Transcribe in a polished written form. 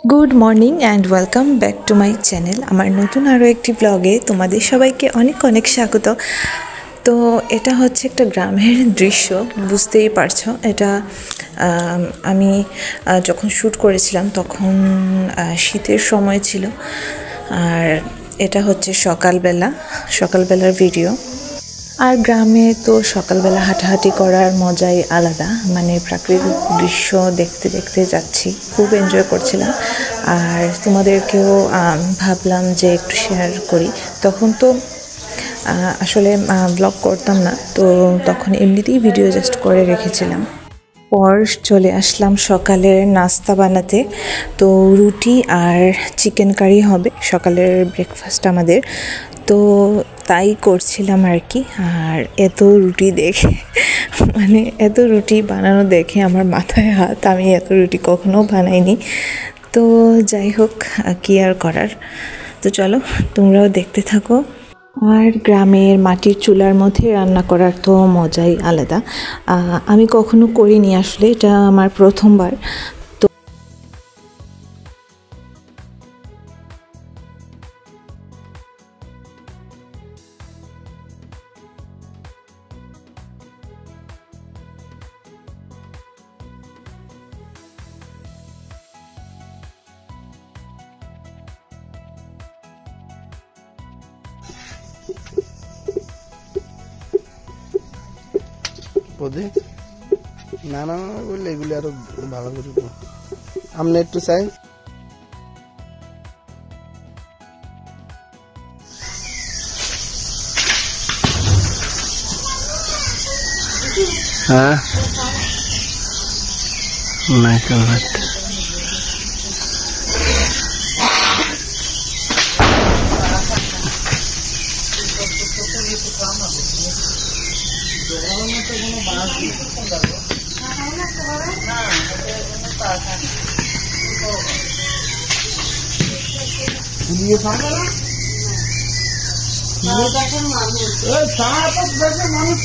Good morning and welcome back to my channel. আমার নতুন আরও একটি ব্লগে তোমাদের সবাইকে অনেক অনেক স্বাগত। তো এটা হচ্ছে একটা গ্রামের দৃশ্য, বুঝতেই পারছো। এটা আমি যখন শ্যুট করেছিলাম তখন শীতের সময় ছিল, আর এটা হচ্ছে সকালবেলার ভিডিও। আর গ্রামে তো সকালবেলা হাঁটাহাঁটি করার মজাই আলাদা, মানে প্রাকৃতিক দৃশ্য দেখতে দেখতে যাচ্ছি, খুব এনজয় করছিলাম। আর তোমাদেরকেও ভাবলাম যে একটু শেয়ার করি। তখন তো আসলে ব্লগ করতাম না, তো তখন এমনিতেই ভিডিও জাস্ট করে রেখেছিলাম। পর চলে আসলাম সকালের নাস্তা বানাতে। তো রুটি আর চিকেন কারি হবে সকালের ব্রেকফাস্ট আমাদের, তো তাই করছিলাম আর কি। আর এত রুটি দেখে মানে এত রুটি বানানো দেখে আমার মাথায় হাত, আমি এত রুটি কখনো বানাইনি। তো যাই হোক, কি আর করার। তো চলো তোমরাও দেখতে থাকো। আর গ্রামের মাটির চুলার মধ্যে রান্না করার তো মজাই আলাদা। আমি কখনো করিনি, আসলে এটা আমার প্রথমবার। পদে না না বললে এগুলি আরো ভালো করে আমনে একটু চাই। হ্যাঁ মাইকেল ভাট মানুষ